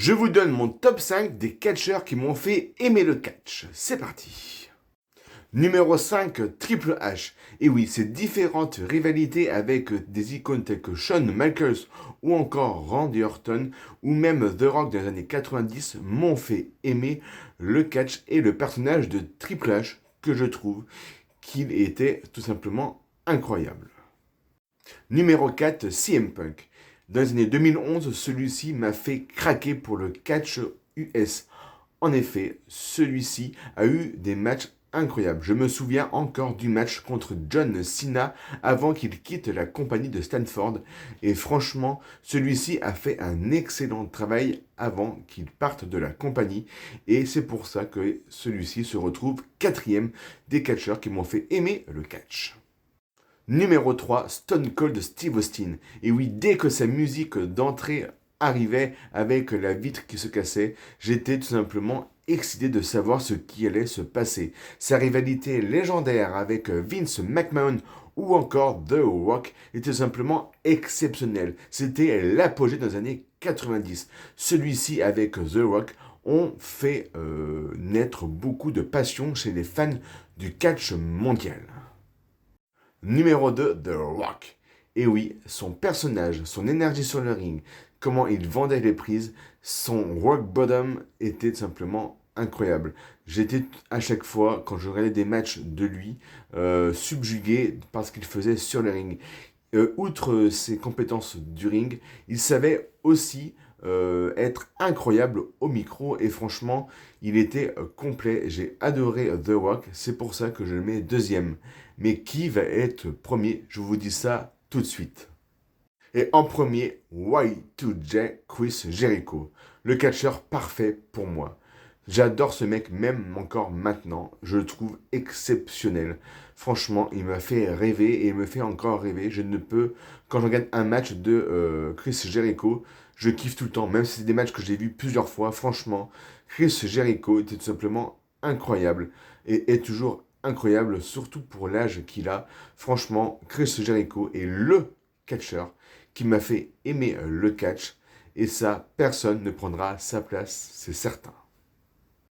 Je vous donne mon top 5 des catcheurs qui m'ont fait aimer le catch. C'est parti. Numéro 5, Triple H. Et oui, ces différentes rivalités avec des icônes telles que Shawn Michaels ou encore Randy Orton ou même The Rock dans les années 90 m'ont fait aimer le catch et le personnage de Triple H que je trouve qu'il était tout simplement incroyable. Numéro 4, CM Punk. Dans les années 2011, celui-ci m'a fait craquer pour le catch US. En effet, celui-ci a eu des matchs incroyables. Je me souviens encore du match contre John Cena avant qu'il quitte la compagnie de Stanford. Et franchement, celui-ci a fait un excellent travail avant qu'il parte de la compagnie. Et c'est pour ça que celui-ci se retrouve quatrième des catcheurs qui m'ont fait aimer le catch. Numéro 3, Stone Cold Steve Austin. Et oui, dès que sa musique d'entrée arrivait avec la vitre qui se cassait, j'étais tout simplement excité de savoir ce qui allait se passer. Sa rivalité légendaire avec Vince McMahon ou encore The Rock était simplement exceptionnelle. C'était l'apogée dans les années 90. Celui-ci avec The Rock ont fait naître beaucoup de passion chez les fans du catch mondial. Numéro 2, The Rock. Et oui, son personnage, son énergie sur le ring, comment il vendait les prises, son rock bottom était simplement incroyable. J'étais à chaque fois, quand je regardais des matchs de lui, subjugué par ce qu'il faisait sur le ring. Outre ses compétences du ring, il savait aussi être incroyable au micro et franchement, il était complet. J'ai adoré The Rock, c'est pour ça que je le mets deuxième. Mais qui va être premier? Je vous dis ça tout de suite. Et en premier, Y2J Chris Jericho, le catcheur parfait pour moi. J'adore ce mec même encore maintenant, je le trouve exceptionnel. Franchement, il m'a fait rêver et il me fait encore rêver. Je ne peux, quand je regarde un match de Chris Jericho, je kiffe tout le temps, même si c'est des matchs que j'ai vus plusieurs fois. Franchement, Chris Jericho était tout simplement incroyable et est toujours incroyable, surtout pour l'âge qu'il a. Franchement, Chris Jericho est le catcheur qui m'a fait aimer le catch. Et ça, personne ne prendra sa place, c'est certain.